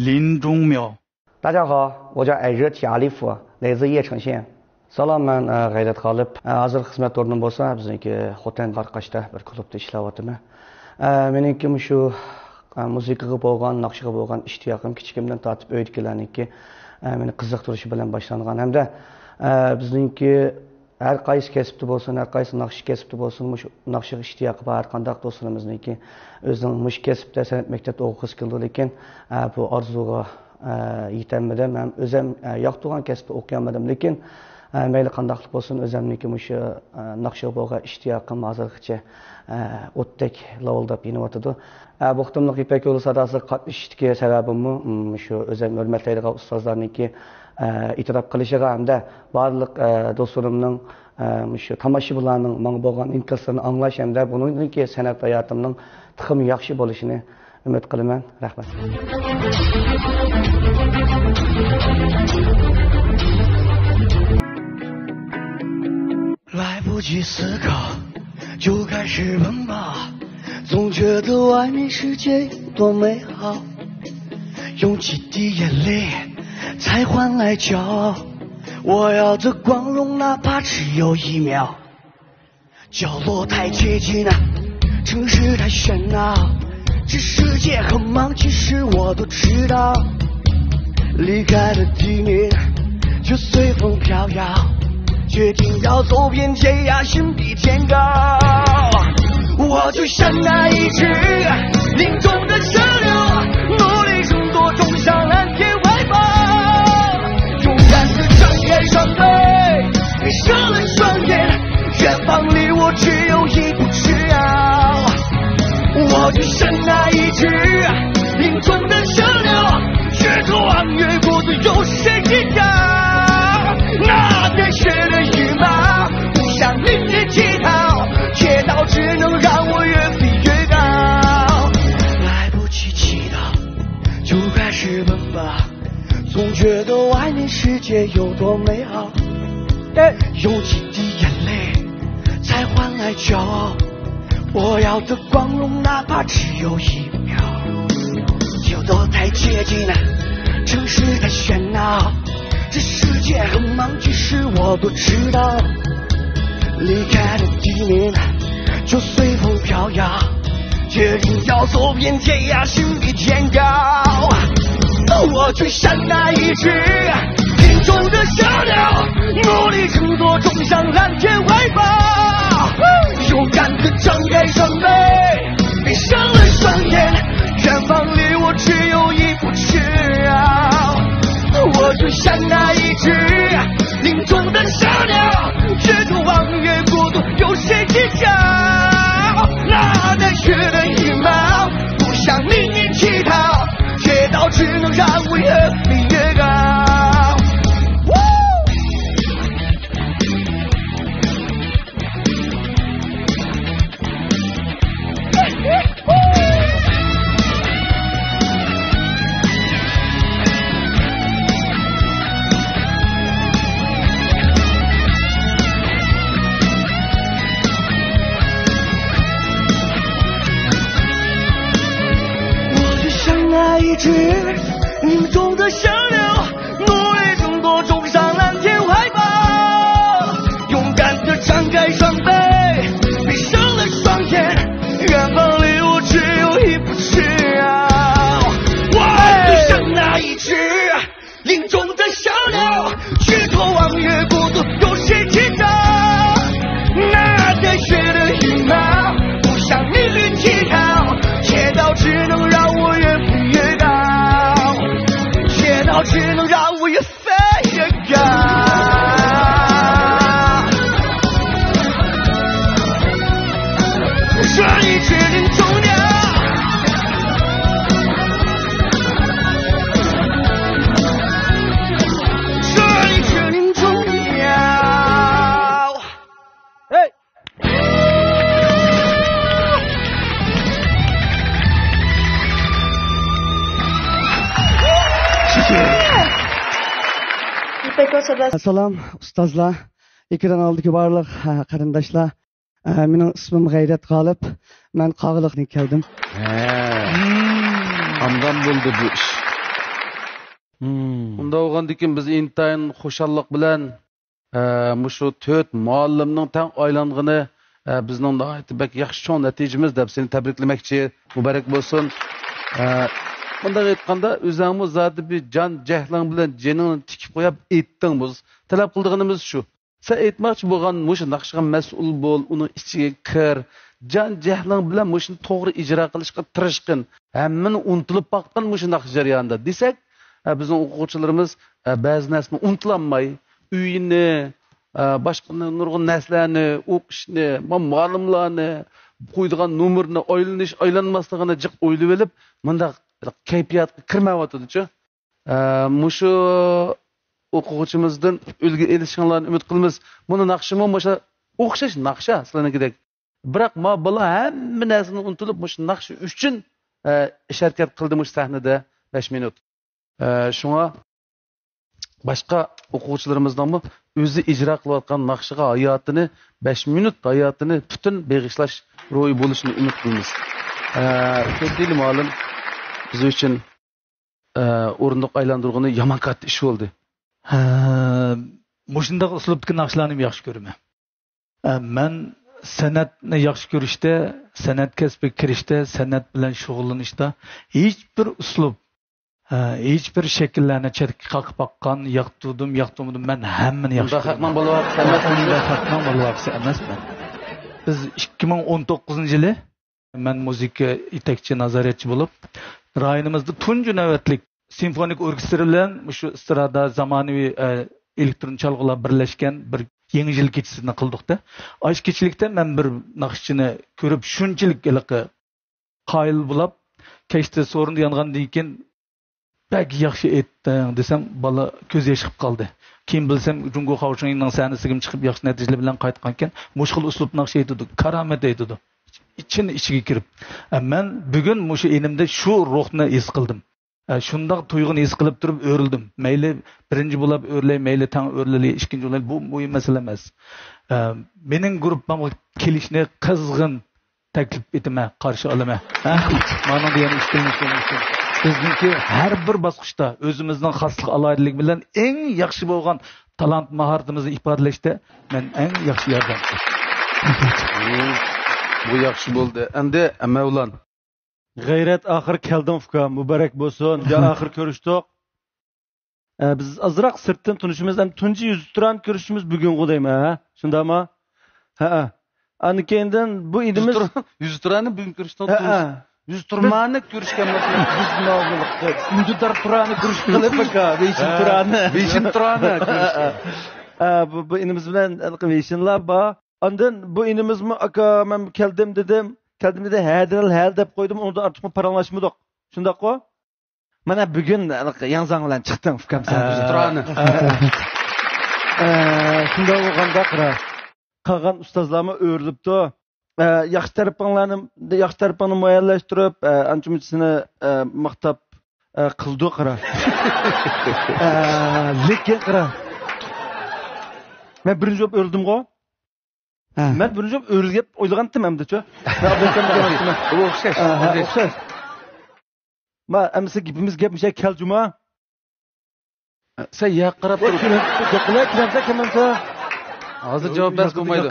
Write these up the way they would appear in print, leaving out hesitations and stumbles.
林中苗。大家好，我叫艾热提阿里夫，来自叶城县。Salam, men G'ayrat G'olib. Hozir xizmat o'rnim bo'lsa, bizniki Xotan Qarqashda bir klubda ishlayapman. Meniki shu musiqaga bo'lgan, naqshiga bo'lgan ishtiyoqim kichikimdan tortib o'ydikilarniki meni qiziqtirishi bilan boshlangan hamda bizniki har qaysi kasbda bo'lsin, har qaysi naqshi kasbda bo'lsin, shu naqshiga ishtiyoqi bor qanday do'stlarimizniki o'zining mush kasbda san'at maktabida o'qish qildi, lekin bu orzuga yetolmadim. Men o'zim yoqtirgan kasbda o'qiganmadim, lekin mayli qandaqlik bo'lsin, o'zimniki shu naqshiga bo'lgan ishtiyoqim hozirgacha o'tdek lavildab yenyotidi. Bu qitimliq ipak yo'li sadosiga qatnashishdagi sababim shu o'zim hurmatlaydigan ustozlarniki e'tirof qilishiga hamda barliq do'stlarimning shu tomoshabinlarning menga bo'lgan intiloslarini anglash hamda buningki san'at hayotimning tixim yaxshi bo'lishini umid qilaman. Rahmat. 来不及思考，就开始奔跑，总觉得外面世界多美好，用几滴眼泪才换来骄傲。我要的光荣，哪怕只有1秒。角落太接近了，城市太喧闹，这世界很忙，其实我都知道。离开了地面，就随风飘摇。 决定要走遍天涯，心比天高。我就像那一只林中的河流，努力争夺，冲向蓝天怀抱。勇敢地张开双臂，闭上了双眼，远方离我只有一步之遥。我就像那一只林中的河流，越过望越孤独，有谁知道？ 那带血的羽毛，不想命运乞讨，街道只能让我越飞越高。来不及祈祷，就开始奔跑，总觉得外面世界有多美好。用几滴眼泪才换来骄傲，我要的光荣，哪怕只有1秒。就都太接近了，城市太喧闹。 这世界很忙，其实我都知道。离开了地面，就随风飘摇。决定要走遍天涯，心比天高。我就像那一只林中的河流，努力争夺，冲向蓝天怀抱。勇敢地张开双臂，闭上了双眼，远方离我只有一步之遥。 我就像那一只林中的小鸟，越渴望越孤独，有谁知晓？那带血的羽毛，不向命运乞讨，街道只能让我越飞越高。那一只林中的河流，努力争夺，冲上蓝天怀抱。勇敢地张开双臂，闭上了双眼，远方离我只有一步之遥。我就像那一只林中的河流，越渴望越孤独，有谁知道？那带血的羽毛，不向命运乞讨，街道只能让我越飞越高，街道只能让我越飞越高。这一只林中鸟，这一只林中鸟。哎。 Assalom ustozlar, ekran oldidagi barliq qarindoshlar. Mening ismim G'ayrat G'olib. Men Qog'liqdan keldim. Ondan bo'ldi bu ish. Unda olgandan biz intayin xo'shallik bilan mushu 4 muallimning tang aylang'ini bizning bak yaxshi cho'ng natijamiz deb seni tabriklamoqchi. Muborak bo'lsin. Bunday aytganda o'zingmiz zoti bir jon jahling bilan jiningni tikib qo'yib aytding biz. Talab qilganimiz shu. Sen aytmoqchi bo'lgan mushu naqshga mas'ul bo'l, uni ichiga kir. Jon jahling bilan mushuni to'g'ri ijro qilishga tirishqin. Hammani unutilib boqqan mushu naqsh jarayonida desak, bizning o'quvchilarimiz ba'zi narsani unutlanmay, uyini, boshqa nurg'un narsalarni, o'qishni, muallimlarni, qo'ydigan nomerni aylanmasligini jiq o'ylab olib, bunda kayfiyatga kirmayotdi-chi. Mushu o'quvchimizdan ulgu elishinglarni umid qilamiz. Buni naqshimi o'sha o'xshash naqsha sizlarnikidek. Biroq ma bola hamma narsani unutilib, mush naqshi uchun harakat qildi mush sahnada 5 minut. Shunga boshqa o'quvchilarimizdan o'zi ijro qilayotgan naqshiga hayotini 5 minut hayotini butun beg'ishlash ro'y bo'lishini umid qilamiz. Ko'pdili ma'lum biz uchun o'rindiq aylantirgani yomon katta ish bo'ldi. Mushundaq uslubdagi naqshlarni yaxshi ko'raman. Men san'atni yaxshi ko'rishda, san'at kasbiga kirishda, san'at bilan shug'ullanishda hech bir uslub, hech bir shakllarni chetga qoqib boqqan, yoqtirdim, men hammani yaxshi ko'raman. Haqman bo'lyapti, haqman bo'lyapti emasman. Biz 2019-yili men muzika yetakchi nazoratchi bo'lib, rayonimizda tunji navbatlik simfonik orkestr bilan shu istirada zamonaviy elektron chalg'ular birlashgan bir yangi yil kechisini qildik-da. Osh kechilikda men bir naqshchini ko'rib shunchalik qoyil bo'lib, kechda so'rinda yongandan keyin bak yaxshi aytding desam, bola ko'z yosh chiqib qoldi. Keyin bilsam, Jungo Xavchingning sahnasiga chiqib yaxshi natijalar bilan qaytgan ekan, mushkul uslub naqsh aytdi, karomat aytdi. İçiga kirib. Men bugun mushu enimda shu ruhni his qildim. Shundoq tuyg'uni his qilib turib o'rildim. Mayli birinchi bo'lib o'rlay, mayli tang o'rlay, ikkinchi bo'lay, bu muhim masala emas. Mening guruhimga kelishni qizg'in taklif etaman, qarshi olaman. Mana degan ishtirmoq qilmoqchi. Bizniki har bir bosqichda o'zimizning xoslik alohidalik bilan eng yaxshi bo'lgan talant mahoratimizni ifodalashda men eng yaxshi yordam qildim. Bu yaxshi bo'ldi. Endi Mavlon. G'ayrat oxir keldim ukam, muborak bo'lsin. Ya oxir ko'rishdik. Biz azroq sirtdan tunishimiz, ham tunji yuz turan ko'rishimiz bugun qo'daymi, ha? Shundami? Ha. Ani keyindan bu idimiz yuz turani bugun ko'rishdan yuz turmani ko'rishgan masala biz mavzuliqda. Kunjudar turani ko'rish qilib aka, beshin turani. Beshin turani ko'rishgan. Bu idimiz bilan beshinlar bor. Ondan bu inimizmi aka men keldim dedim. Keldim dedi hal deb qo'ydim. Onda ortiq paranglashmadik. Shundaq-ku? Mana bugun yanzang bilan chiqdim ukam sen turani. Shunda bo'lganda qolgan ustozlarni o'rlibdi. Yaxshi tarafinglarni muayyanlashtirib, ancha-munchisini maqtab qildi qara. Lekin qara. Men birinchi bo'lib o'rdim-ku. Men birinchi bo'lib o'rgib o'ylagandim hamda-chi. Bu o'xshash. Ma amsa gapimizga keljuma. Sen yoq qarab tur. Yo'qlar kimsa. Hozir javob berib bo'lmaydi.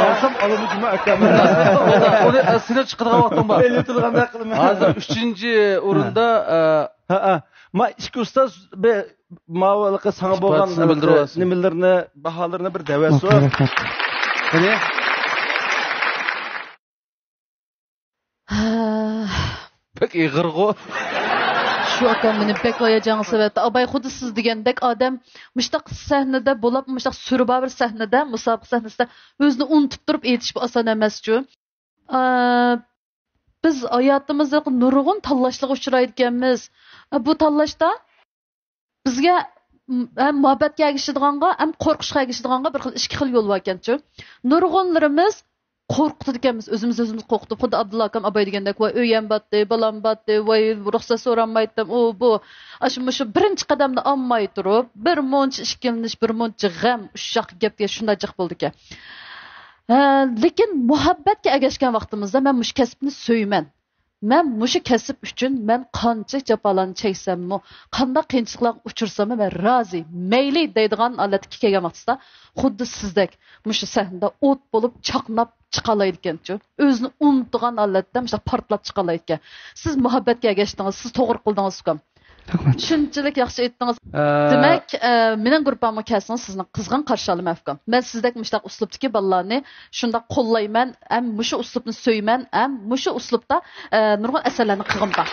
Alsam alamujuma akam. Uni seni chiqirgan vaqtim bor. Elitilganda qilaman. Hozir 3-o'rinda ma ikki ustoz be ma'voliqqa sana bo'lgan nimalarni baholarni bir davasi bor. Qani? Pek ig'irg'u. Şu akam meni pek hayacan sebepte. Abay xuddi siz degandek odam müştaq sahnada bo'lib, müştaq surba bir sahnada, musobaqa sahnesida o'zini unutib turib aytish bu oson emas-ku. Biz hayotimizda nurg'un tanlashlarga uchraydi ekanmiz. Bu tanlashda bizga ham muhabbatga ergishadiganga, ham qo'rqishga ergishadiganga bir xil ikki xil yo'l bor ekan-ku. Nurg'unlarimiz qo'rqitdi ekanmiz, o'zimiz qo'rqitib. Xuddi Abdulla akam abay degandek, voy o'yam batdi, balam batdi, voy ruxsat so'ramaydim, bu. Shu birinchi qadamni olmay turib, bir muncha ishkilnish, bir muncha g'am, ushaq gapga shunday jiq bo'ldi ekan. Lekin muhabbatga ergashgan vaqtimizda men mush kasbni so'yman. Men mushu kasb uchun men qancha jafolarni cheksammi, qanday qiyinchiliklarga uchursam men rozi, mayli deydigan holatga kelgan vaqtda xuddi sizdek mushu sahnada o't bo'lib chaqnab chiqalaydi ekan-ku. O'zini unutgan holatda mushu portlab chiqalaydi ekan. Siz muhabbatga ergashdingiz, siz to'g'ri qildingiz ukam. Shunchalik yaxshi aytdingiz. Demak, mening guruhimga kelsangiz sizni qizg'in qarshi olaman afkon. Men sizdek mushtaq uslubdagi bolalarni shunda qo'llayman, ham mushu uslubni so'yman, ham mushu uslubda nurg'un asarlarni qilg'imman.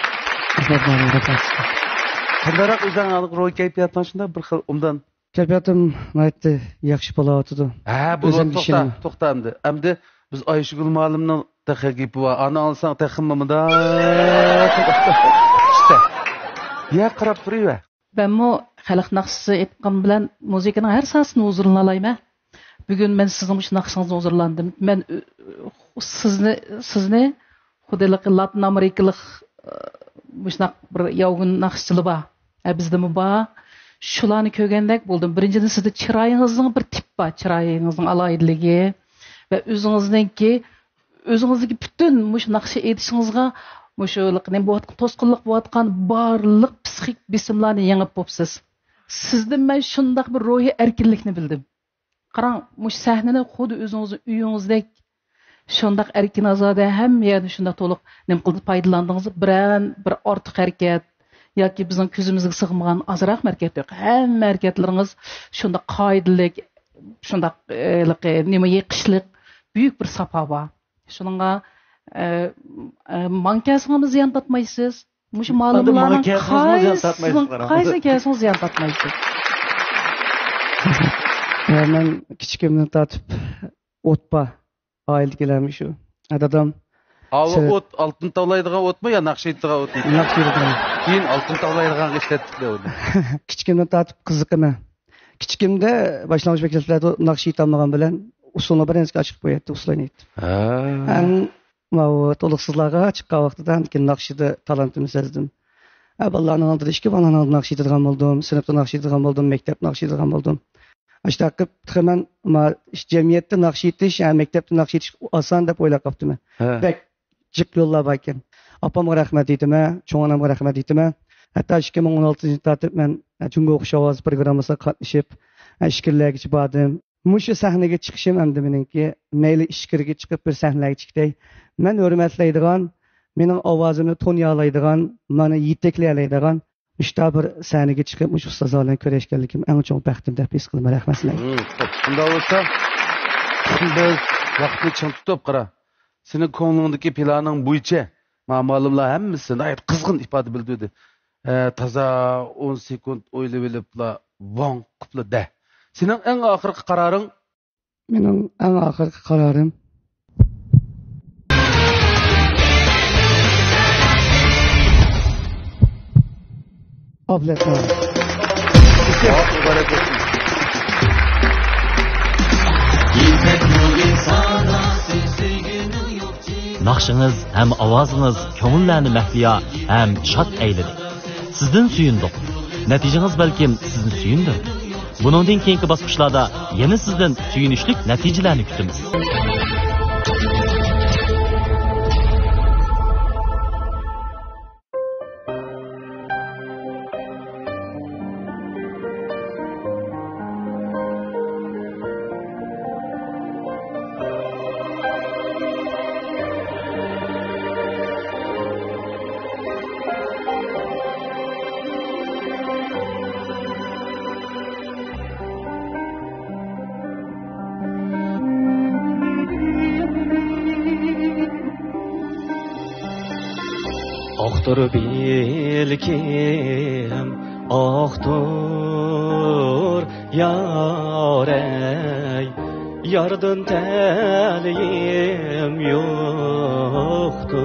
Qandaroq o'zingizning ro'y kayfiyatdan shunda bir xil umdan Kayfiyatim naytdi yaxshi bo'layotdi. Ha, bu to'xta endi. Endi biz Ayşegül muallimning taqiqipi va ana olsang taxminimda işte. Ya qarab turiver. Benmo xalq naqshisi aytgan bilan muzikaning har sohasini huzurlanayman. Bugun men sizning shu naqshingizni huzurlandim. Men sizni xudolik Latin Amerikalik bushaq bir yovgun naqshchilar bor. Bizdami bor. Shularni ko'rgandek bo'ldim. Birinchidan sizda chiroyingizning bir tip bor, chiroyingizning aloyidligi va o'zingizniki butun mush naqshi aytishingizga mushulikni bo'tgan to'sqinlik bo'tgan barliq psixik bisimlarni yengib bo'psiz. Sizdan men shunday bir ruhiy erkinlikni bildim. Qarang, mush sahnani xuddi o'zingizning uyingizdek shunday erkin ozoda hamma yerda shunday to'liq nim qilib foydalandingiz. Bir ortiq harakat yoki bizning ko'zimizga sig'magan azroq harakat yo'q. Hamma harakatlaringiz shunday qoidalik, shunday nima yiqishlik büyük bir safa var. Şununla mankasını ziyan tatmayısınız. Muş malumlarının kaysi kesini ziyan tatmayısınız. Ben küçükümden tatıp otpa aildikilermiş şu. Adam ot altın tavlaydıgan ot mu ya nakşiydigan ot mu? Nakşiydigan. Keyin altın tavlaydıgan işlettik de onu. Küçükümden tatıp kızıkımı. Küçükümde başlangıç bekletilerde nakşiydi almagan bilen usuluna bir enzki açık boyattı, usulunu ettim. Toluksuzlarga çıkkan vaxtıdan nakşiydi talantımı sezdim. Allah'ın aldığı işki bana aldı nakşiydigan oldum, sınıfta nakşiydigan oldum, mektep nakşiydigan oldum. İşte akıp hemen cemiyette nakşiydiş, yani mektepte nakşiydiş asan dep oylap kaptım. Bek cık yollar bayken. Apam'a rahmet ettim, çoğanam'a rahmet ettim. Hatta 2016 yılında ben Cungo Okşavaz programına katlaşıp işkirlerge çıkardım. Muşu sahnege çıkışım endi meningki meyli işkirge çıkıp bir sahnege çıktay. Men hurmatlaydigan, mening ovozimni tonyalaydigan, meni yetaklaydigan ishta bir sahnege çıkıp mush ustozlar bilan ko'rishganligim eng cho'ng baxtim deb his qilaman. Rahmat sizlarga. Shunda bo'lsa, biz vaqtni chim tutib qara. Sening ko'nglingdagi planing bo'yicha ma'lumotlar hammasini qizg'in ifoda bildirdi. Toza 10 sekund o'ylab olibla, vong qilib de. Senin en ahırki kararın? Benim en ahırki kararım abletler. Naqşınız hem avazınız köngüllerini mehliya hem şat eyledi. Sizden suyunduk. Neticeniz belki sizin suyundu. Bunundan keyinki basqıçlarda yeni sizden suyunuşluk neticelerni kutamiz. Oqtur bilkim, oqtur yarey, yardan talim yo'qtur.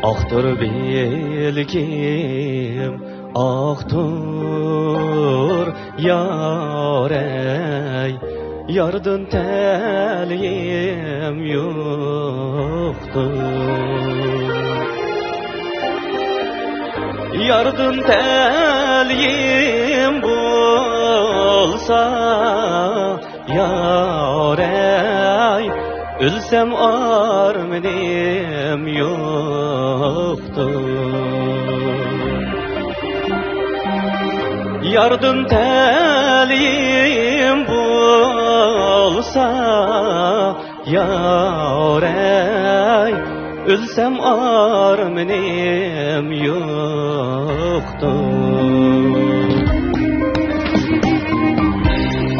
Oqtur bilkim, oqtur yarey, yardan talim yo'qtur. Yardan talim bo'lsa yarey, Ölsem armenim yoktur. Yardım telim bulsa yarey, ölsem armenim yoktur.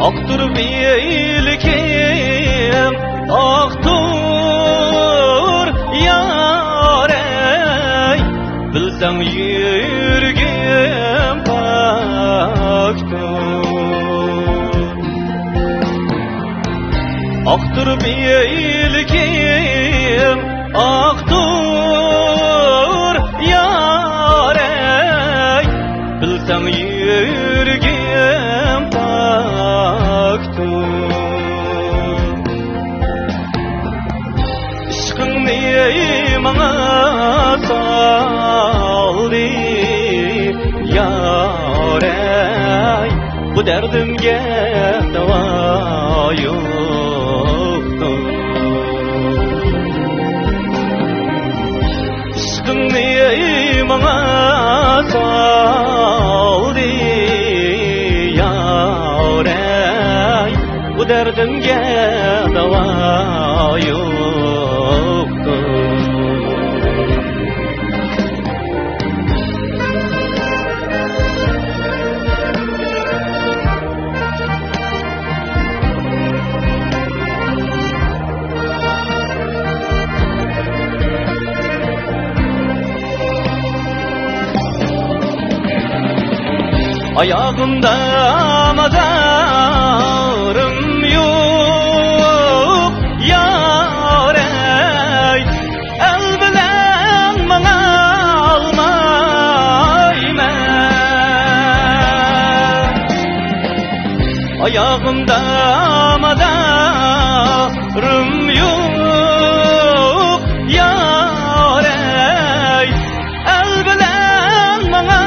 Aktır bilkim, aktır yarey, bilsem yürgüm aktır bilkim, aktır yarey, bilsem yürgüm taktır. Işkın bana saldı yarey, bu derdimge deva yoktur. Işkınni bana saldı yarey, bu derdimge deva yoktur. Ayağımda mezarım yok yarey, el bilen bana almayman. Ayağımda mezarım yok yarey, el bilen bana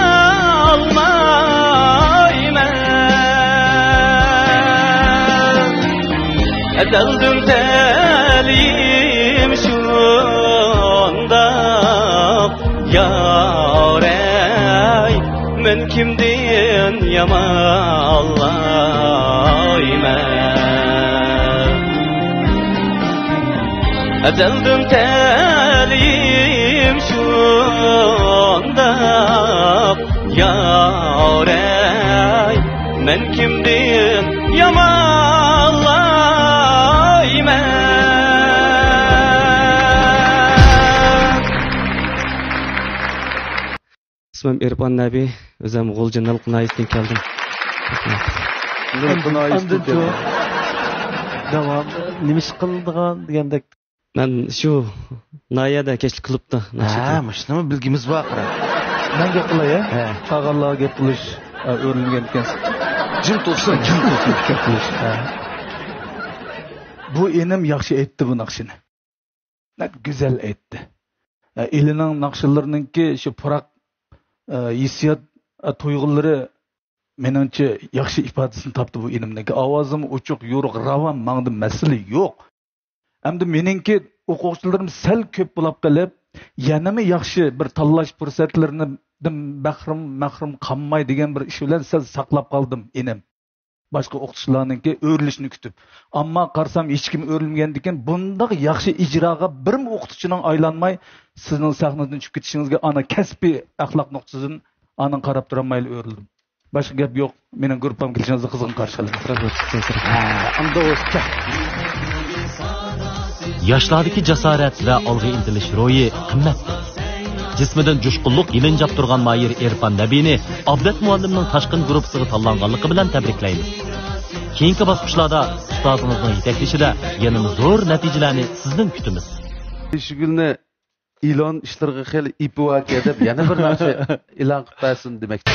ezeldim telim şunda yarey, men kimden yamallayman. Ezeldim telim şunda yarey, men kimden yamallayman. İsmim İrfan Nabi, özüm G'o'ljinal Qunayevdan keldim. Devam. Nima ish qildigan degandek. Men shu Nayada keşlik klubda. Ha, muşnimi bilgimiz var. Ben gap qilay, Qag'allarga gap qilish o'rnilgan ekansiz. Jim tursin. Gap qilish. Bu enim yaxshi aytdi bu naqshini. Ne güzel aytdi. Elining naqshilariningki shu puroq hissiyot tuyg'ulari menimcha yaxshi ifodasini topdi bu enimdagi. Ovozim uchuq, yo'riq, ravon, mangda masala yo'q. Hamda meningki o'quvchilarim sal ko'p bo'lib qolib, yanami yaxshi bir tanlash fursatlarini mahrum qolmay degan bir ish bilan sal saqlab qoldim enim. Boshqa o'qituvchilarningki o'rilishini kutib. Ammo qarsam hech kim o'rilmagandan keyin bunday yaxshi ijroga bir o'qituvchining aylanmay sizning sahnadan chiqib ketishingizga ana kasbiy axloq nuqtasidan aning qarab turolmayli o'rildim. Boshqa gap yo'q. Mening gruppam kelishingizni qizg'in qarshiladim. Yoshlardagi jasorat va olg'a intilish ro'yi qimmatli. Jismidan jo'shqinlik yilinjab turgan Mayir Irfan Nabini Abdat muallimning tashqin guruhiga tanlanganligi bilan tabriklaymiz. Keyingi bosqichlarda ustozimizning yetaklashida yanada zo'r natijalarni sizdan kutamiz. Shugulni ilon ishlariga xeli ipovaga deb yana bir narsa e'lon qilib bersin demoqchi.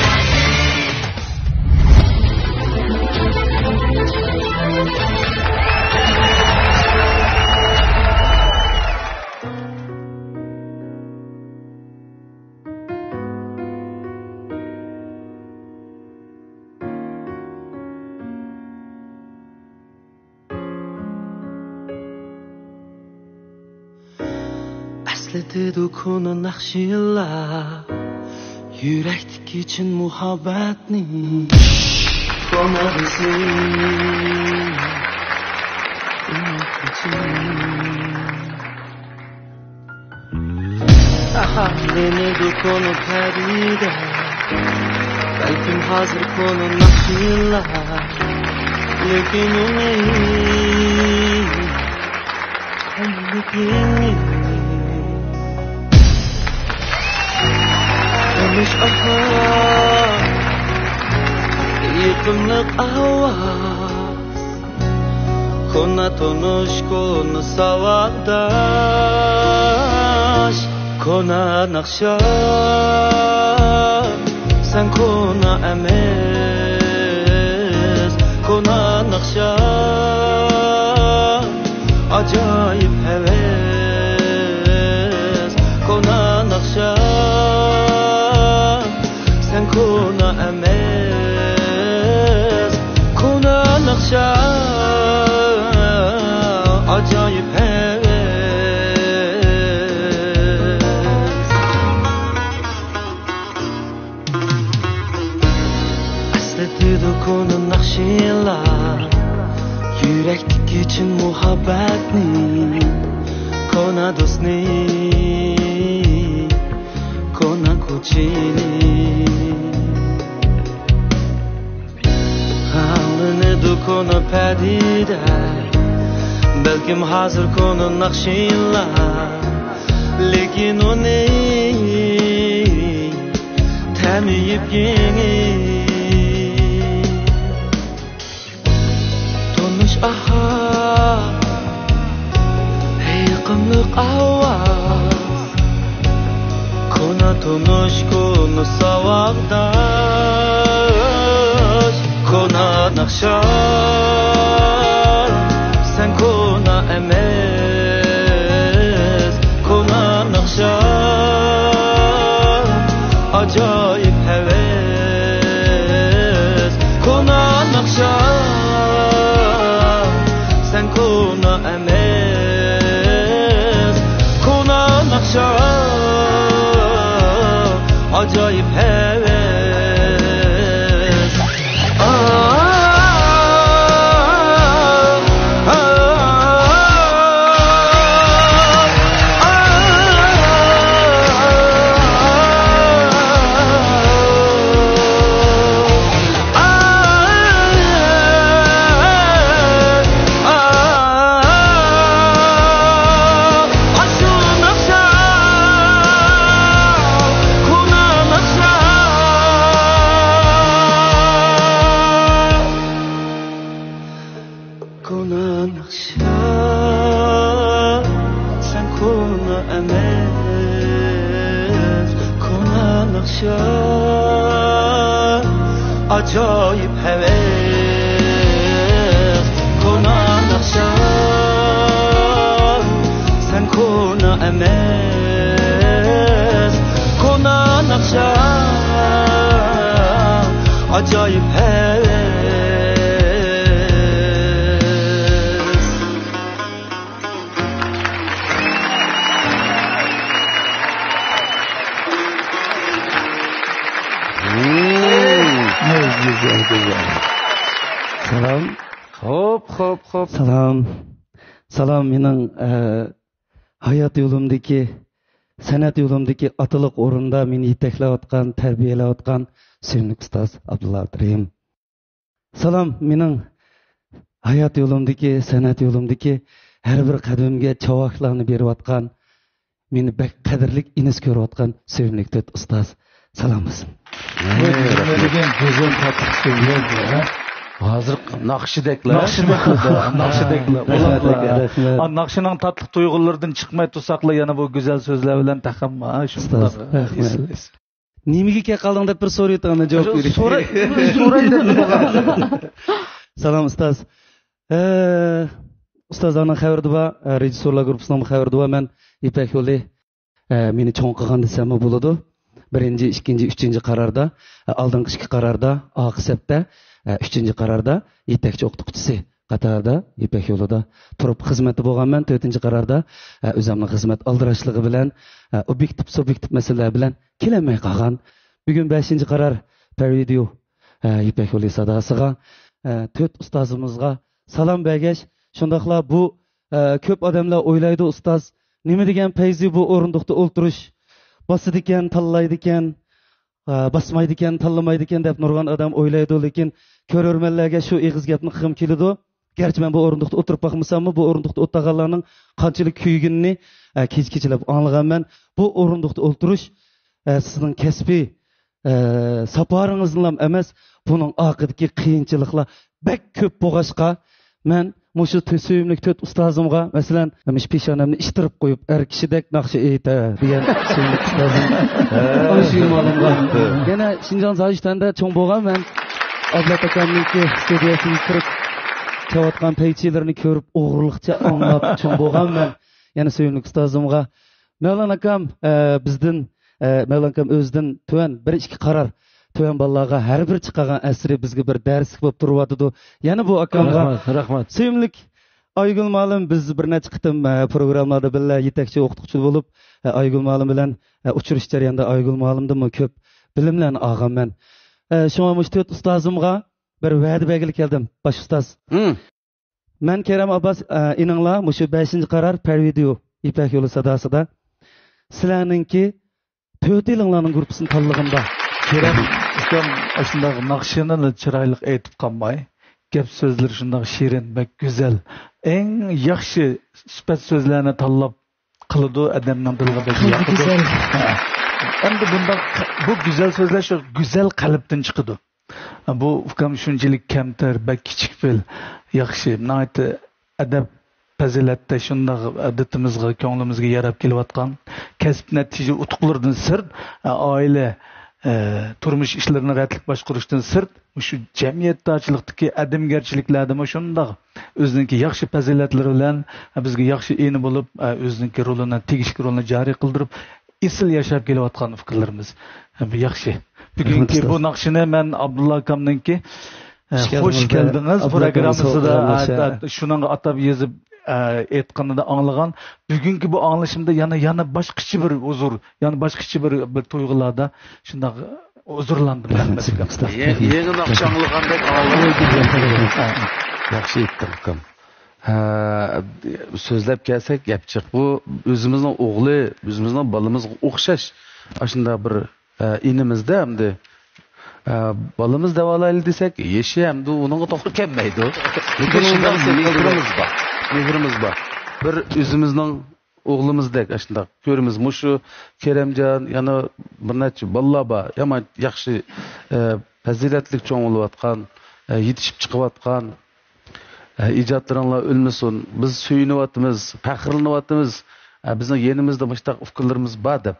Eslatdi do'kuni naqshlar yurakdagi chin muhabbatni Ahadini do'koni parida balkim hozir kuni naqshlar lekin uni Tanış ahar Yıkımlık avaz Kona tanış kona savadaş Kona nakşa Sen kona emez Kona nakşa Acayip heves Kona nakşa Sen kona emez Kona nakşa Acayip heves Esletdi do'kuni naqshlar Yurakdagi chin muhabbatni Kona do'stni Kona ko'chini Halini do'koni padida Balkim hozir kuni naqshlar Lekin uni Tamiyib yengil Ahar Yıkımlık avaz Kona tanış kona savakdaş Kona nakşa Sen kona emez Kona nakşa Acayip heves Kona nakşa Sen kona emez Kona nakşa Acayip heves Kona nakşa Sen kona emez Kona nakşa Acayip heves Kona nakşa Sen kona emez Kona nakşa Acayip heves Salam. Hop. Salam mening hayot yo'limdagi, san'at yo'limdagi ataliq o'rinda meni yetaklayotgan, tarbiyalayotgan sevimli ustoz Abdulla Abdurahim. Salam mening hayot yo'limdagi, san'at yo'limdagi har bir qadamga chavoqlarni berayotgan, meni bak qadrlik inis ko'rayotgan sevimli ustoz. Salom bo'lsin. Hozir naqshideklar. Naqshining tatlı tuyg'ularidan chiqmay tursaqlar yana bu go'zal so'zlar bilan taqamma. Ustoz. Nimaga kelib qolding deb bir so'rayotganda javob bering. So'raydi. Salom ustoz. Ustozlarning xabarida bor, rejissyorlar guruhining xabarida bor. Men Ipak yo'li meni cho'ng qilgan desam bo'ladi. Birinci, ikinci, üçüncü kararda, aldığın kışki kararda, A kısepte, üçüncü kararda yetekçi okutukçusu qatarda İpek yo'lida turib xizmati bo'lganman. 4-qarorda o'zimning xizmat aldirashligi bilan obyektiv subyektiv masalalar bilan kelamay qolgan. Bugun 5-qaror per video İpek yo'li sadosiga 4 ustozimizga salom bergach, shundaqla bu ko'p odamlar o'ylaydi ustoz nima degan fayzi bu o'rindiqda o'ltirish bosidi ekan, tanlaydi ekan, basmaydi ekan, tanlamaydi ekan deb nurg'on odam o'ylaydi, lekin ko'rormanlarga shu eg'iz gapni qilib keladi. Gerçi ben bu o'rindiqda o'tirib baxmasammi, bu o'rindiqda o'tirganlarning qanchalik kuyginini kech-kechlab anglaganman. Bu o'rindiqda o'ltirish sizning kasbiy safaringizdan emas, buning oqibatdagi qiyinchiliklar bek ko'p bo'lg'ashqa men mushu sevimli 4 ustozimga masalan mish peshonamni ishtirib qo'yib er kishidek naqshi ayta degan sevimli ustozim yana Şinjan Zayishtonda cho'ng bo'lgan men Ablat akamniki studiyasiga kirib kelayotgan peychilerini ko'rib o'g'irliqcha anglab cho'ng bo'lganman. Yana sevimli ustozimga Mevlan akam bizdan Mevlan akam o'zidan tuvan 1-2 qaror To'yan balaga har bir chiqagan asri bizga bir dars bo'lib turyapti. Yana bu akamga rahmat. Sevimlik Aygul Ma'lum biz bir necha qitim programlarda billa yetakchi o'qituvchi bo'lib Aygul Ma'lum bilan uchirish jarayonida Aygul Ma'lumdan ko'p bilimlarni olganman. Shunga mush 4 ustozimga bir va'da bergili keldim. Bosh ustoz. Men Kerem Abbas ininglar mushu 5-qaror per video İpek yo'li sadosida sizlarningki 4 yilinglarning guruhini tanlaganda Kerem ustam aslında naqshini chiroyli aytib qolmay, gap so'zlar shunday shirin, bak go'zal. Eng yaxshi sifat so'zlarni tanlab qiladi odamning diliga yoqadi. Endi bunda bu güzel sözler şu güzel qalbdan chiqadi. Bu ukam shunchalik kamtar, bak kichik fel, yaxshi, nayt adab fazilatda shunday odatimizga, ko'nglimizga yarab kelayotgan kasb natija utuqlardan sirt oila turmush ishlarini ratlik boshqarishdan sirt shu jamiyatdachilikdagi adamgarchiliklarda shunday o'ziniki yaxshi fazilatlari bilan bizga yaxshi eni bo'lib o'ziniki rolini tegishli rolini joriy qildirib isil yashab kelayotgan fikrlarimiz yaxshi. Bugungi bu naqshini men Abdulla akamninki xush keldingiz programmasida shuning atab yozib aytganida anglagan. Bugungi bu anglashimda yana boshqacha bir huzur, yana boshqacha bir tuyg'ularda shunday huzurlandim. Yangi naqsh anglagandek angladim. Yaxshi aytdim ukam. So'zlab kelsak gap chiq. Bu o'zimizning o'g'li, o'zimizning balamizga o'xshash. Shunda bir inimizda hamda balamiz davolayli desak, yeshi hamda uningga to'g'ri kelmaydi. Lekin shunday mehrimiz bor. Bir o'zimizning o'g'limizdek shunda ko'rimiz mushu Keremjon yana bir necha bolalar bor. Yomon yaxshi fazilatli cho'ng bo'layotgan, yetishib chiqayotgan ijodlaringlar o'lmasin. Biz suyunyapmiz, faxrlanyapmiz. Bizning yenimizda boshqa fikrlarimiz bor deb.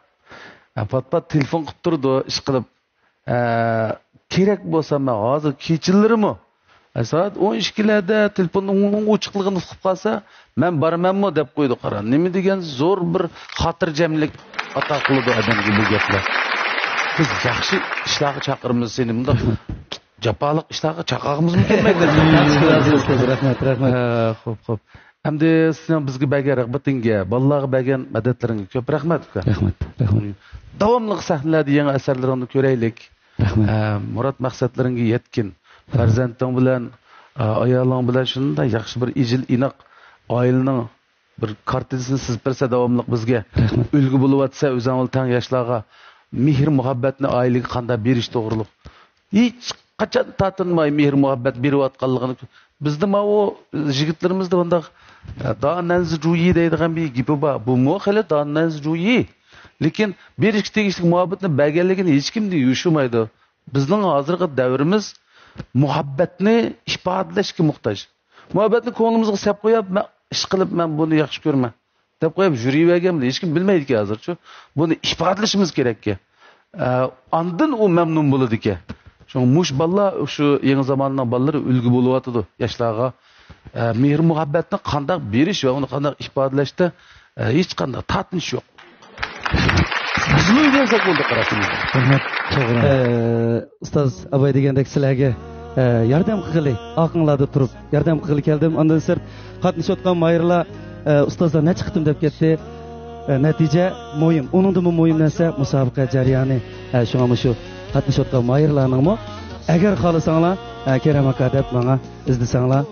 Pat telefon qilib turdi, ish qilib kerak bo'lsa men hozir kechillarimi? Soat 12larda telefonning o'chiqligini uqib qolsa, men bormanmi deb qo'ydi qara. Nima degan zo'r bir xotirjamlik ato qildi odamga bu gaplar. Biz yaxshi ishlarga chaqiramiz seni. Bunda japoliq ishlarga chaqirishimiz kelmaydi. Rahmat. Xo'p. Hamda sen bizga bergan rag'batingga, bolalarga bergan madadlaringga ko'p rahmat. Rahmat. Davomli sahnalarda yangi asarlaringni ko'raylik. Rahmat. Murod maqsadlaringga yetkin. Farzanding bilan, ayoling bilan shunday yaxshi bir ijil inoq oilaning bir kartizini siz bersa davomli bizga ulgu bo'layotsa o'zingizning tang yoshlarga mehr muhabbatni oilaga qanday berish to'g'riliq. Hech qachon tatinmay mehr muhabbat berayotganligini bizda ma o yigitlarimizda bunda dananzi juyi deydigan bir gapi bor. Bu muhali dananzi juyi. Lekin berishga tegishli muhabbatni berganligini hech kim yushmaydi. Bizning hozirgi davrimiz muhabbatni ifodalashga muhtoj. Muhabbatni ko'nglimizga sep qo'yib, men ish qilib men buni yaxshi ko'raman deb qo'yib yuraverganman. Hech kim bilmaydi-ki hozircha. Buni ifodalashimiz kerak-ki. Ondan u mamnun bo'ladi-ki. Shu mush balla shu yangi zamonning ballalari ulgu bo'layotdi yoshlarga. Mehr muhabbatni qanday berish va uni qanday ifodalashda hech qanday tatinish yo'q. Bizning desak bo'ldi qarashingiz. Rahmat. Ustoz Abay degandek sizlarga yordam qilg'ili oqinlarda turib yordam qilg'ili keldim ondan so'ng qatnashayotgan mayirlar ustozlar ne chiqdim deb ketdi natija mo'yim uningdimi mo'yim narsa musobaqa jarayoni shunga shu qatnashayotgan mayirlarningmi agar xohlasanglar keram aka deb menga izlasanglar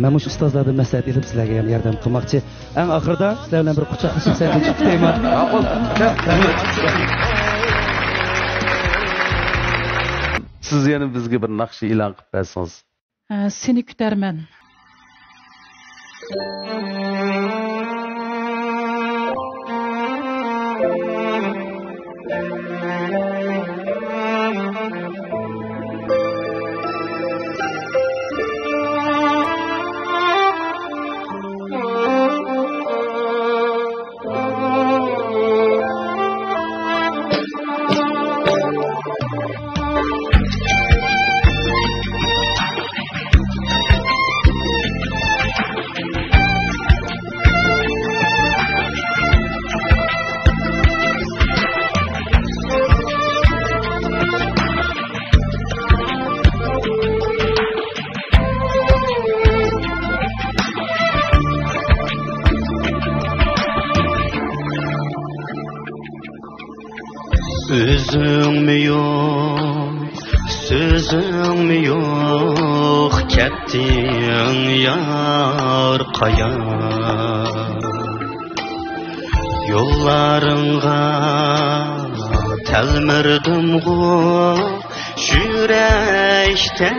men mush ustozlardan maslahat ilib sizlarga ham yordam qilmoqchi eng oxirida sizlar bilan bir quchoqlashib sevib chiqdayman siz yana bizga bir naqsh e'lon qilib bersangiz seni kutarman Üzüm mü yok, sözüm mü yok, kettin yar kaya. Yollarınga telmirdim gu, yürekte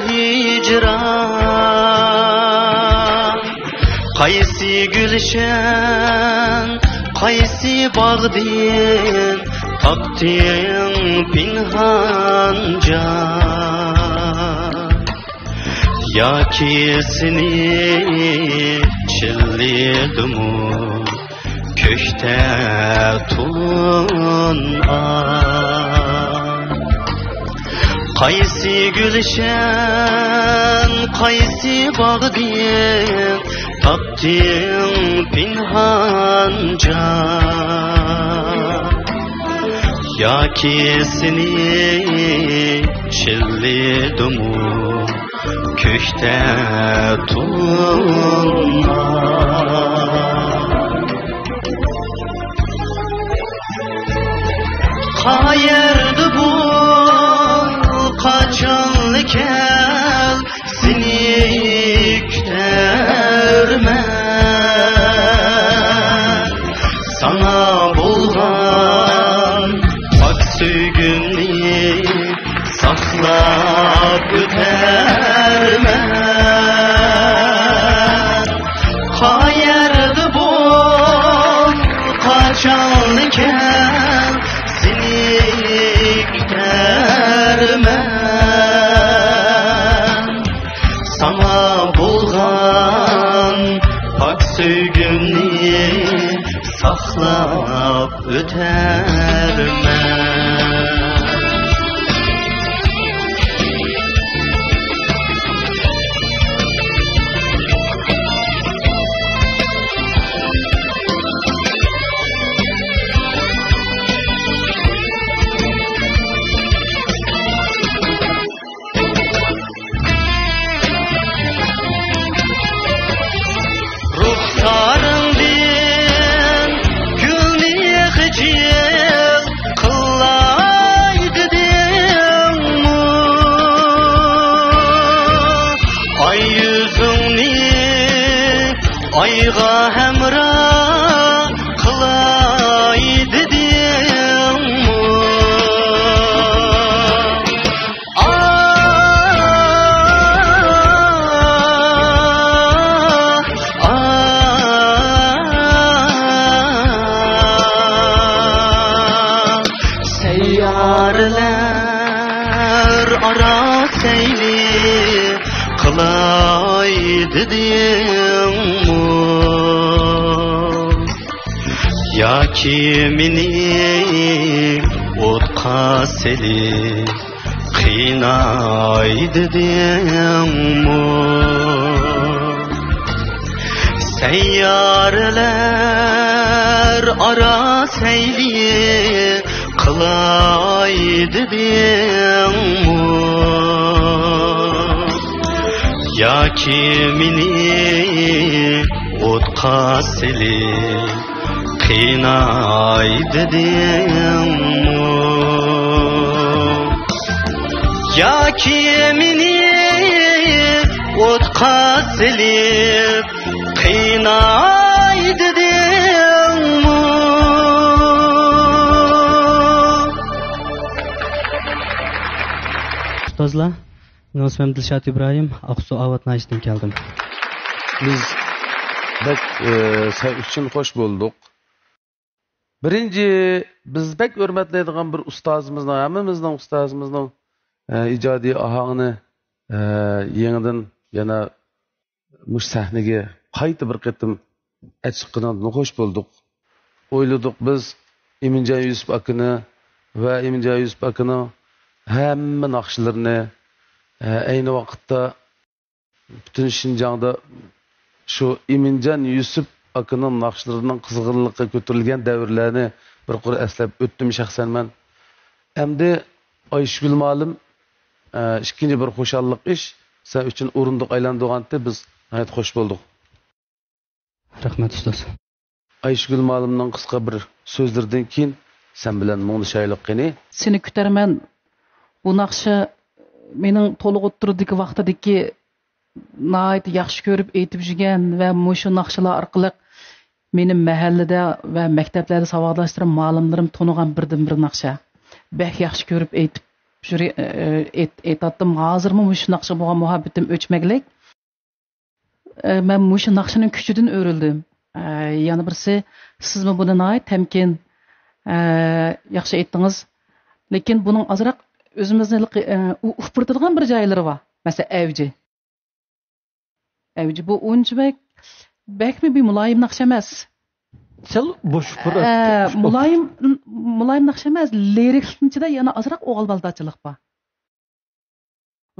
hicran. Kaysi gülşen, kaysi bağdin, Taktın pinhanca Ya kisini çilledim Köşte tulun Kaysi gülşen, kaysi bağdin Taktın pinhanca Ya kisini çilledim köşte tulunma Hayırdı bu kaçanlı kel seni kütermen Sana bulgan Söygünlüğü saklap ötermen Hayırdı bu kaçanlıken seni kütermen Sana bulgan pak söygünlüğü saklap ötermen Ayga hemra kılay dedim Seyyarlar ara seyli kılay dedim Ya kimini otka selip kıynay dedim Seyyarlar ara seyli kılay dedim Yoki meni o'tqa silib qiynay dedingmi? Yoki meni o'tqa silib qiynay dedingmi? Ustozlar, men ismim Dilshod Ibrohim, Aqsu Avat Najdan keldim. Biz bek sen üçün hoş bulduk. Birinci biz bek hürmetleydiğin bir ustazımızın, hammamizning ustazımızın ijodiy ahangini yeniden yana mush sahnaga qayta bir qitim chiqqanidan hoş bulduk. Oyladık biz Eminjon Yusuf akini va Eminjon Yusuf akini hamma naqshlarini aynı vaqtda bütün Şinjan'da şu Eminjon Yusuf akının naqshlarining qizg'inlikqa ko'tarilgan davrlarni bir qur eslab o'tdim shaxsan men. Endi Ayşgül Malim ikkinchi bir xo'shallik ish sen uchun o'rindiq aylandiganda biz g'ayet xush bo'ldik. Rahmat ustoz. Ayşgül Malimning qisqa bir so'zlaridan keyin sen bilan muңlashaylik qani. Seni kütərmən bu naqşı mening to'liq o'tirdiki vaqtidagi nəhayət yaxşı görüb aytib жүрген və məşu naqşılar orqali mening mahallada və məktəblərdə savadlaşdırıb müəllimlərim tanıgan birdən-bir naqşa. Bək yaxşı görüb aytib aytatdım. Hazırmı məşu naqşı bolğan muhabbetim öçməklik. Mən məşu naqşının küçüdən öyrəldim. Yəni birisi sizmi buni nəhayət təmkin yaxşı aytdınız. Lekin bunun azraq özümüzni ufpırtadigan bir joylari bor. Masalan, Avji. Avji bu o'nchibek bakmi bir muloyim naqsh emas. Sal boş pura. Muloyim naqsh emas, liriklichida yana azraq o'g'ilbaldachilik bor.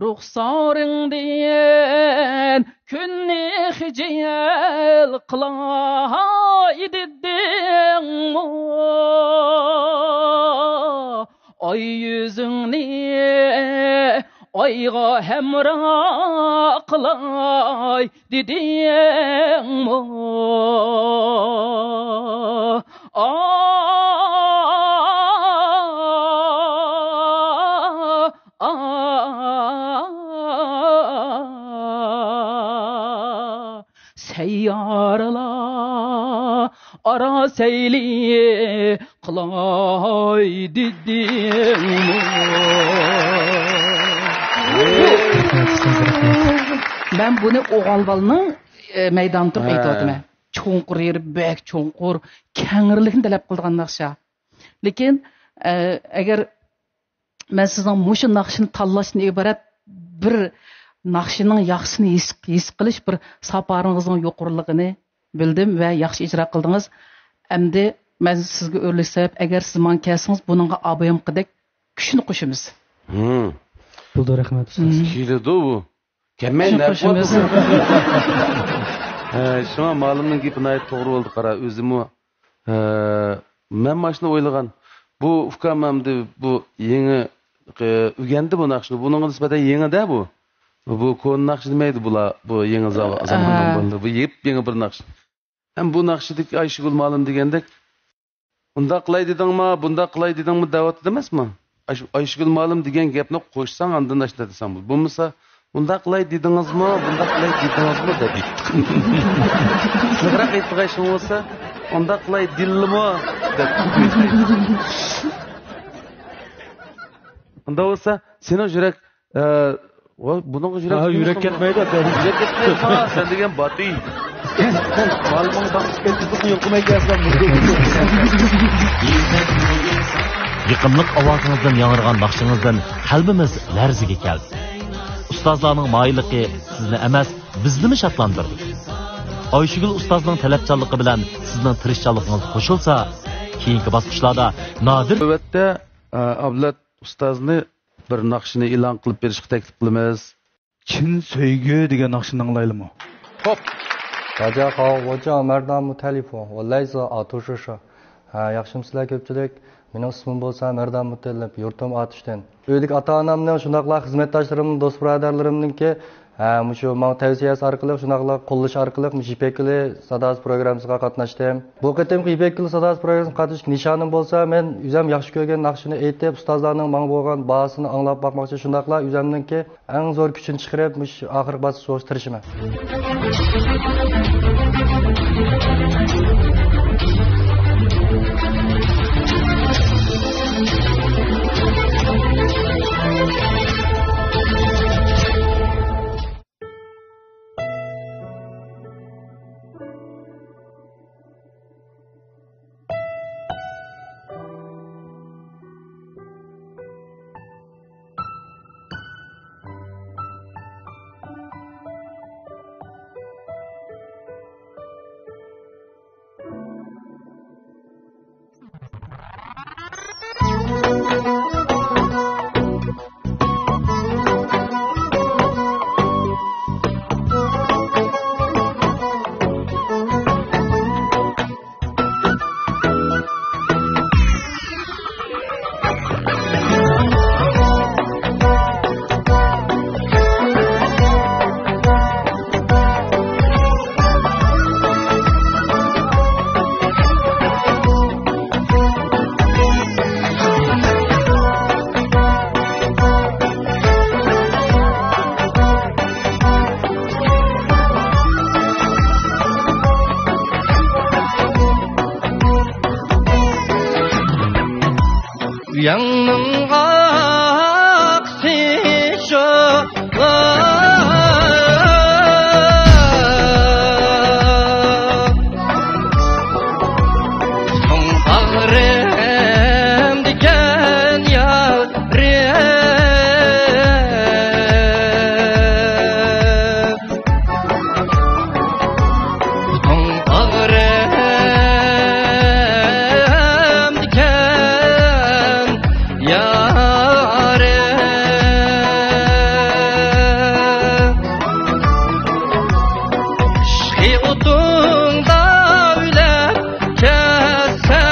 Ruxsaringdan kunni xijil qilay dedingmi? Ay yüzünni ayga hemra qilay dedingmi? Seyyarlar ara seyli qilay dedingmi? Ben bunu Oğalbalının meydanı turib aytyapman. Cho'nqur yeri, bek cho'nqur, kengirlikni talab qilgan naqsha. Lekin agar men sizning mushu naqshini tanlashdan iborat bir naqshining yaxshisini his qilish bir safaringizning yuqoriligini bildim va yaxshi ijro qildingiz. Endi men sizga o'rlashsam, agar siz men kelsangiz buningga aboyimqidek kuchni qo'shamiz. Buldu rahmat ustoz. Keldi bu. Kelmay ne qo'shamiz? Shuna ma'lumning gapini aytib to'g'ri bo'ldi qara. O'zim men mashina o'ylagan. Bu ukamamdi bu yangi o'rgandi bu naqshni. Buning nisbatan yangi-da bu. Bu ko'n naqsh demaydi bular. Bu yangi zamondan bo'ldi. Bu yangi bir naqsh. Ham bu naqshidagi Ayşgül Malim degandek unda qilay dedingmi, bunda qilay dedingmi da'vat emasmi? Ayşgül Malim degan gapni qo'shsang andan ashla desam bu. Bo'lmasa unda qilay dedingizmi, bunda qilay dedingizmi dedi. Qizroq aytgan bo'lsa, unda qilay dillimi deb. Unda bo'lsa, sening yurak buning yurak ketmaydi. Yurak ketmaydi. Sen degan batiy. Malimning taqib ketdi, yo'qmay kelsan. Yıqımlıq avazınızdan yanırgan naqşınızdan qalbimiz larziga keldi. Ustozlarning moyilligi sizni emas, bizni şatlandırdı. Ayşgül ustozning talabchanligi bilan sizning tirishchanligingiz qo'shilsa, keyingi bosqichlarda nodir navbatda Ablat ustozni bir naqshini e'lon qilib berishga taklif qilamiz. Chin so'ygi degan naqshni anglaylimi? Xo'p. 大家好，我叫Merdan Mutalifov，我来自Atoshsha。yaxshimsizlar ko'pchilik. Mening ismim bo'lsa Merdan Mutalifov, yurtim Atishdan. Uylik ota-onamning, shundaqla xizmatdoshlarimning, do'st birodarlarimningki Şu man tavsiyesi arkalık, şunakla qo'llash arkalık, İpekli Sadası programımızga katnaştım. Bu qatimki İpekli Sadası programımızga katnaşık nişanım bolsa, men üzem yaxshi ko'rgan naqshini aytib, ustozlarning menga bo'lgan bahosini anglab bakmoqchi, shundaqla üzemninki eng zo'r kuchini chiqarib, oxirgi bosqichga o'stirishman. Yanımın aksi şu Son ağrım diken yarım Son ağrım diken yarım Şi utunda öyle kesen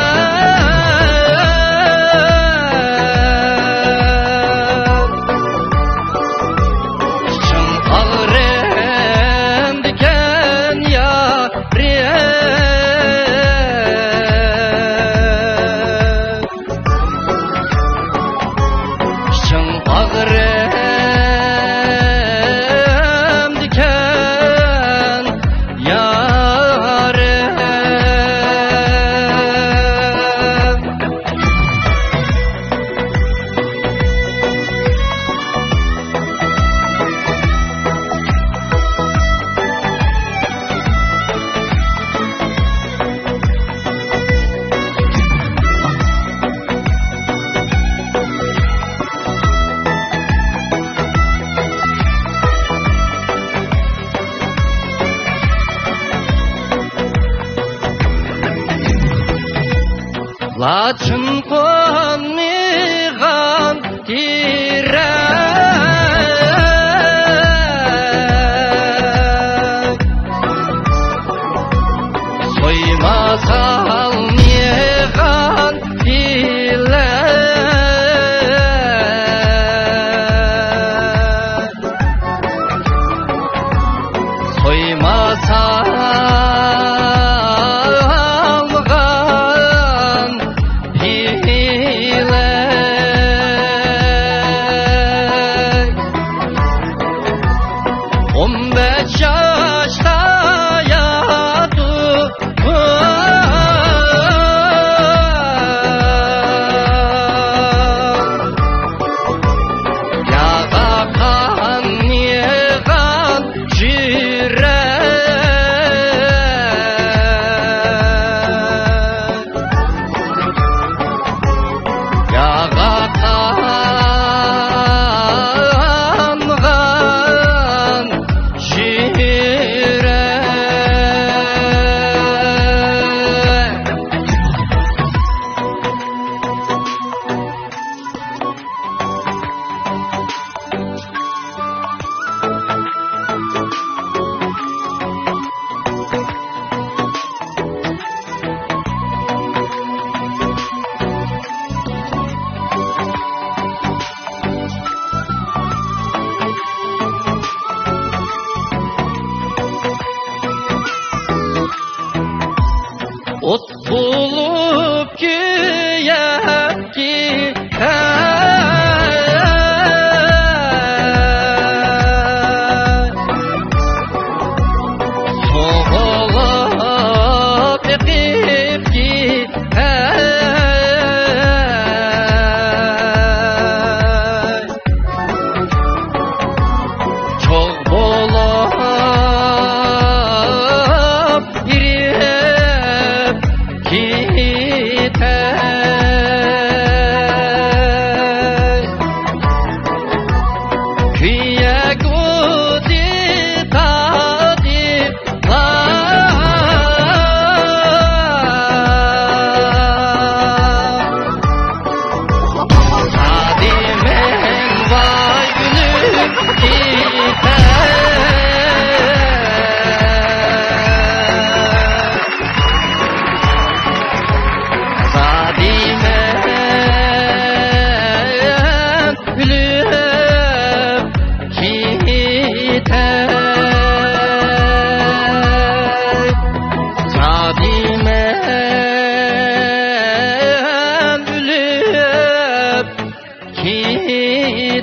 Çın ağrım diken yarım Çın ağrım diken yarım Laçın konmiğan direk Soymaz almiğan dilek Soymaz almiğan dilek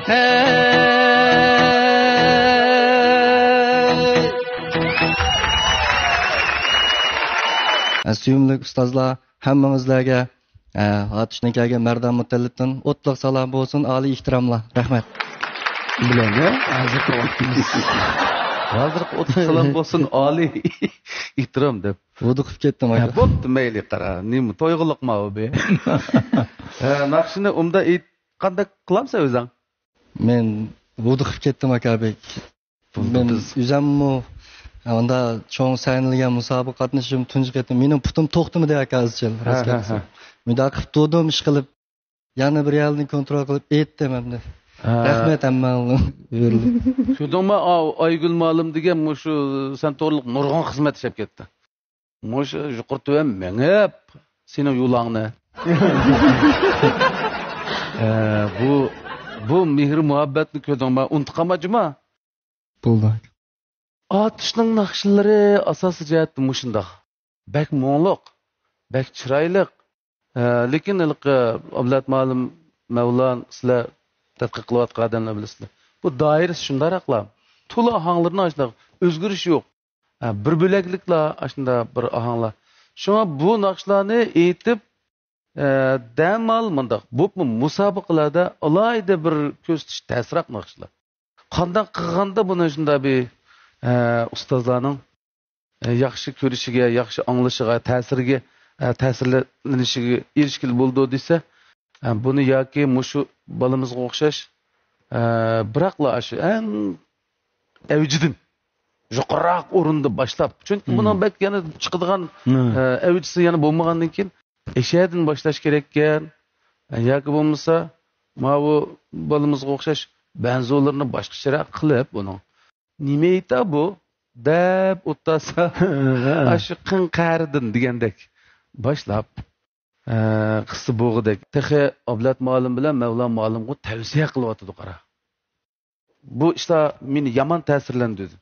Suyumli ustozlar hammamizlarga atishdan kelgan Mardon Mutallibdan o'tliq salom bo'lsin, oliy ehtiromlar. Rahmat. Biladi, hozirgi o'tliq salom bo'lsin, oliy ehtirom deb. Vuduqib ketdim aka. Bo'pti, mayli qara. Nima to'yg'iliqma u be. Naqshini umda qanday qilamsan o'zing? Men vuduqib ketdim aka bek. Men o'zimmi onda cho'ng saynilgan musobaqa qatnashim tunji qatim mening putim to'xtamadi aka azchil. Munda qilib turdim, ish qilib yana bir yilni kontrol qilib aytdim endi. Rahmat hammaga. Shudingmi Oygul muallim degan shu sen to'g'riliq nurg'on xizmat ishab ketdi. Mo'sha yuqurtib mengib seni yo'lingni. Bu mehr muhabbatni ko'rdingmi? Unutqamajma. Bo'ldi. Atishning naqshlari asosiy jihatda mushundoq. Bak mo'nliq, bak chiroyli. Lekin Ablat muallim Mavlon sizlar tadqiq qilayotgan odamlar bilasizlar. Bu doira shunday raqam. To'la ohanglarni ashunday o'zgarish yo'q. Bir bo'lakliklar ashunda bir ohanglar. Shunga bu naqshlarni aytib damal mundaq bu musobaqalarda alayda bir ko'rsatish ta'sirroq naqshlar. Qanday qilganda buni shunda bir ustozlarning yaxshi ko'rishiga, yaxshi anglashiga, ta'sirlanishiga erishkil bo'ldi desa, buni yoki mushu bolamizga o'xshash biroqla shu eng avjidan yuqoriroq o'rinda boshlab, chunki bundan bak yana chiqadigan avjisi yana bo'lmagandan keyin eshadan boshlash kerak ekan, yoki bo'lmasa bu bolamizga o'xshash benzolarni boshqacharoq qilib buni nima ayta bu deb o'tasa shu qinqaridan degandek boshlab qissa bo'g'idek texi Ablat muallim bilan Mavlon muallimga tavsiya qilyotdi qara. Bu ishlar meni yomon ta'sirlantirdi.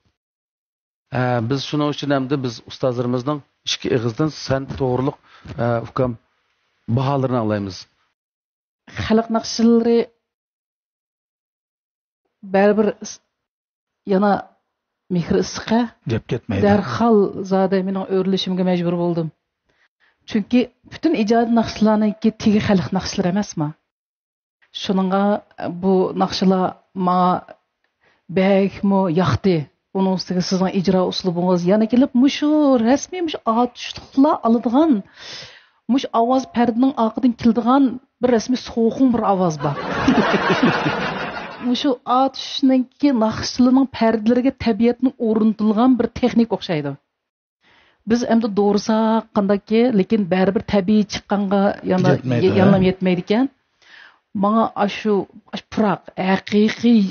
Biz shuning uchun hamda biz ustozlarimizning ikki ig'izdan san to'g'riliq ukam baholarini anglaymiz. Xalq naqshlari baribir yana mehr issiqqa deb ketmaydi. Darhol zoda mening o'rilishimga majbur bo'ldim. Chunki bütün ijodiy naqshlarniki tegi xalq naqshlari emasmi? Shuningga bu naqshlar ma bakmo yoqdi. Onun ustiga sizning ijro uslubingiz yana kelib mushu rasmiy mush atishliqlar oladigan mush ovoz pardining orqadan keladigan bir rasmiy so'xin bir ovoz bor. Mushu atishningki naqshlarining pardalariga tabiatning o'rnatilgan bir texnik o'xshaydi. Biz endi doğrusa qandaki, lekin baribir tabiiy chiqqanga yanam yetmaydi ekan. Bana şu purak, haqiqiy,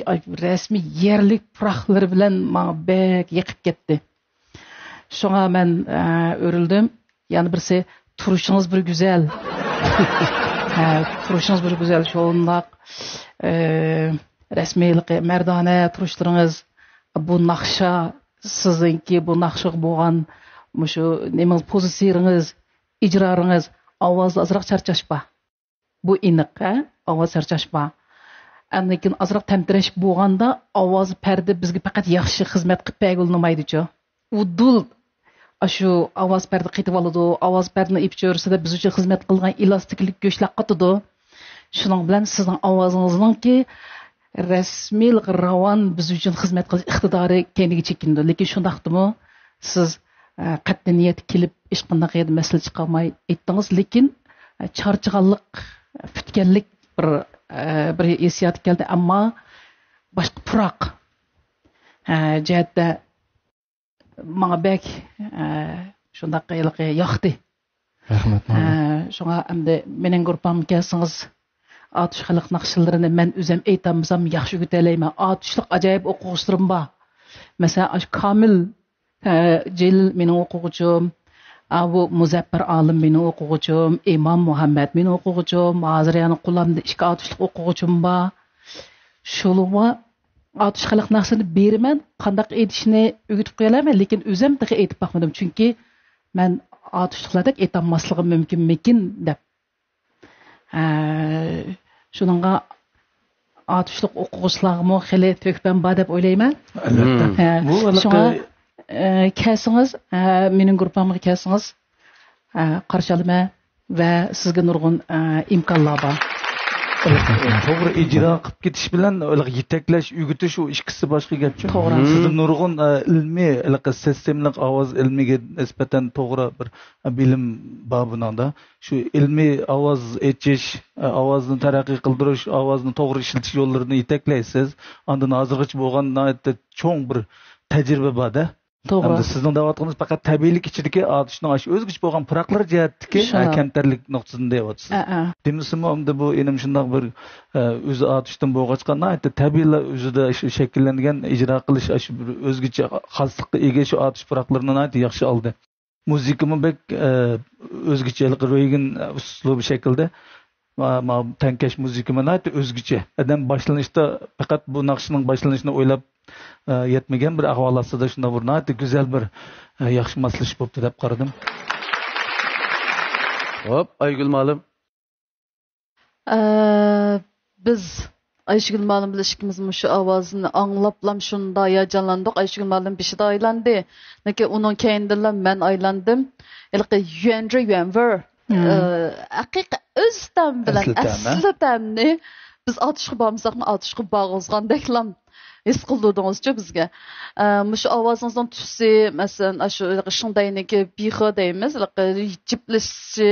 resmi yerlik purakları bilen bana bek yıkıp gitti. Şuna ben örüldüm. Yani birisi turuşunuz bir güzel. Turuşunuz bir güzel. Şununla resmilik, merdane turuşlarınız, bu nakşa sizinki, bu nakşa boğan, şu nemiz pozisiyonunuz, icrarınız, avazda azırak çarçaşpa. Bu iniq, ovoz charchashma. Lekin azroq tamtirash bo'lganda ovoz parda bizga faqat yaxshi xizmat qilib berolmaydi-ku. U dul shu ovoz parda qetib oladi, ovoz pardani ip cho'risida biz uchun xizmat qilgan elastiklik go'shlab qotadi. Shuning bilan sizning ovozingizningki rasmiy ravon biz uchun xizmat qilish iqtidori kendiga chekindi. Lekin shundaqdimi siz qat'iy niyat kelib hech qanday qiyada masala chiqarmay aytdingiz, lekin charchaganlik Fütkenlik bir hissiyat geldi ama başka purak cihatte bana bek şunda kıyılık yaktı. Rahmet. Şuna emde menen grupam kelsiniz atış xalq naqşlarını men özüm aytamsam yaxşı götələyəm. Atışlıq acayip oxucularım var. Mesela Kamil Celil menin oxucum. Bu Muzaffar Alim benim okuğucum, İmam Muhammed benim okuğucum, Azriyan'ın kullandığı iki atışlık okuğucum var. Şoluğa atış xalq naqsını berimen, qandaq edişini ögütüp qoyalayman, lekin özüm de aytib baxmadım. Çünki men atışlıqlardak aytanmaslığım mümkün mekin dep. Şununğa atışlıq oquvchilarga xili tökbən bor deb o'ylayman. Albatta. Bu Shunga kelsangiz, mening gruppamga kelsangiz, qarshi olaman va sizga nurg'un imkonlar bor. To'g'ri ijro qilib ketish bilan yetaklash, o'g'itish u ikkisi boshqa gapchi. Sizning nurg'un ilmiy, sistemlik ovoz ilmiga nisbatan to'g'ri bir bilim bor buningda. Shu ilmiy ovoz echish, ovozni taraqqiy qildirish, ovozni to'g'ri ishlatish yo'llarini yetaklaysiz. Ondan hozirgacha bo'lgan cho'ng bir tajriba bor-da. To'g'ri. Sizning da'vatınız faqat tabiiylik ichidagi otishning o'zgacha bo'lgan puroqlar jihatdagi kamtarlik nuqtasida deyapsiz. Demisizmi, unda bu enim shunday bir o'zi otishdan bo'lg'achqan tabiiy o'zida shakllangan ijro qilish shu bir o'zgacha xoslikqa ega shu otish puroqlarini yaxshi oldi. Muzikami bek o'zgacha ro'ygan uslubi shaklda tankash muzikamani o'zgacha. Adam boshlanishda faqat bu naqshning boshlanishini o'ylab yetmagan bir ahvol ostida shunday bir go'zal bir yaxshi maslash bo'pti deb qaradim. Hop, Aygül Malim. Biz Ayşegül Malim bilan ikkimiz shu ovozni anglablam shunda hayajonlandik. Ayşegül Malim beshida aylandi. Lekin uning keyindan men aylandim. Ilqi Yuanver. Haqiqa o'zdan bilan aslitamni biz otishga bormasaqmi, otishga borg'izgandeklam his qildingiz-chi bizga. Shu ovozingizning tusi, masalan, shu shundayniki biho deymiz, jiplishi,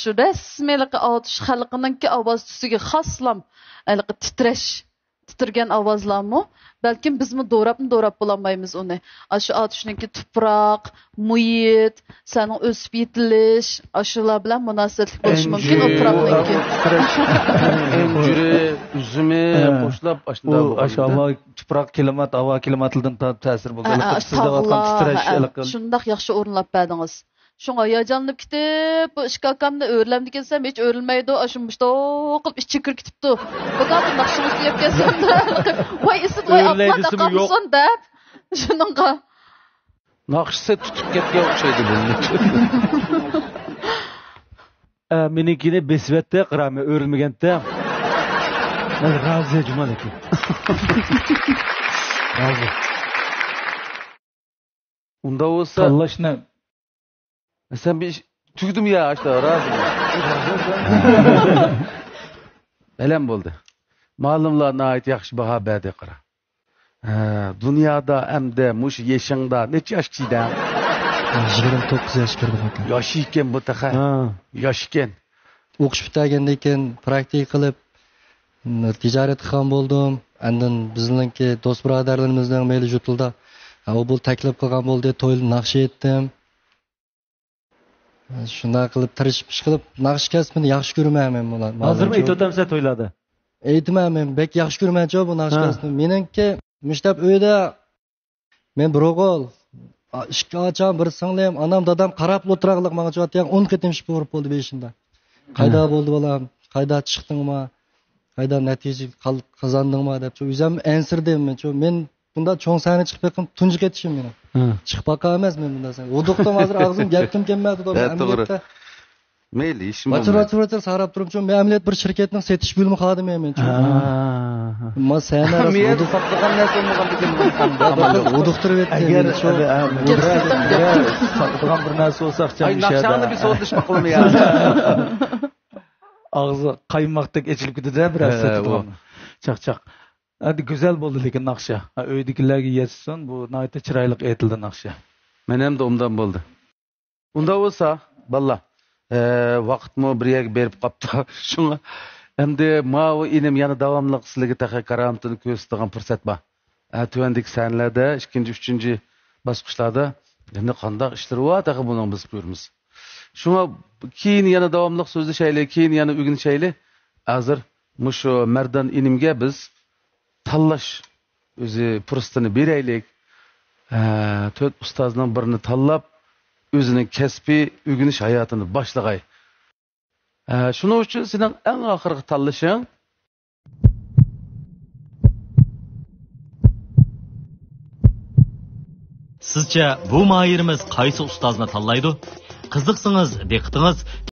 shu rasmiylik otish xalqininki ovoz tusiga xoslam, titrgan ovozlarmi? Balkim bizmi do'rab bo'lolmaymiz uni. Shu otishniki tuproq, muhit, sening o'sib yetilish, shular bilan munosabatli bo'lishi mumkin o tuproqniki. Enjiri, uzumi qo'shilib ashunda Maşallah tuproq klimat, havo klimatlidan ta'sir bo'ldi. Sizda vatgan titrash shundoq yaxshi o'rinlab berdingiz. Shunga hayajonlanib ketib, bu ishga akamni o'rlamdi kelsam, hech o'rilmaydi. Shu mushtoq qilib ichga kirib ketibdi. Bugun naqshimizni yeb kelsam, voy isid voy appa qolsin deb. Shuningga naqshisi tutib ketgan o'xshaydi buni. Menikini besvetda qirami o'rilmaganda. Men razi jumal ekan. Razi. Unda olsa tanlashni sen bir tüydüm ya işte razı. Elem oldu. Malumlarına ait yaxşı baha bədi qara. Dünyada hem de muş yaşında neçə yaş kişiden? 29 yaş kirdim ekan. Yaş iken bu taqa. Yaş iken. O'qish bitagandan keyin praktik qilib tijorat qilgan bo'ldim. Andan bizningki do'st birodarlarimizning meyli jutilda o bu taklif qilgan bo'ldi, to'yni naqsh etdim. Shunday qilib tirishib ish qilib naqsh kasbini yaxshi ko'rmayman bular. Hozirmi aytayotamiz to'yladi? Aytmayman, bek yaxshi ko'rmayman bu naqsh kasbini. Meningki mushtab uyda men bir o'g'il, ikki ocham, bir singlim, onam, dadam qarab o'tiraqliq menga javob 10 qitim ish ko'rib bo'ldi beshinda. Qayda bo'ldi bolam? Qayda chiqdingmi? Qayda natija qozondingmi deb o'zim ansirdim. Men bunda cho'ng sahna chiqib beqim tunji ketishim meni. Chiqib baqa emas men bunda sen. Uduqdan hozir og'zim gapim kelmadi to'g'ri. Amaliyotda mayli ishim bor. Sarab turibman. Men amaliyot bir shirkatning setish bo'limi xodimiman. Men sahna uduq saqlagan narsa bo'lmagan ekan. Uduqtirib etdim. Agar saqlagan bir narsa bo'lsa, ay naqshani bir so'rishma qilmayman ya. Ağzı qaymoqdek echilib ketdi-da biraz satib. Chaq. Hadi güzel bo'ldi lekin naqsha. Uydagilarga yetsin, bu nayta chiroyli aytildi naqsha. Men ham da undan bo'ldi. Unda bo'lsa, valla, vaqtmi bir yerga berib qopti. Shunga endi ma'u inim yana davomli sizlarga taqa karamtini ko'rsatgan fursat bor. Tuvandik sanlarda, 2-3 bosqichlarda endi qanday ishlar bor, taqa buni biz ko'ramiz. Shunga keyin yana davomli so'zlashaylik, keyin yana o'rganishaylik. Hozir mushu Mardan inimga biz tanlash o'zi fursatini beraylik. 4 ustozning birini tanlab, o'zining kasbiy o'rganish hayotini boshlagay. Shuning uchun sening eng oxirgi tanlashing sizcha bu mahirimiz qaysi ustozni tanlaydi? Qiziqsangiz, diqqatingiz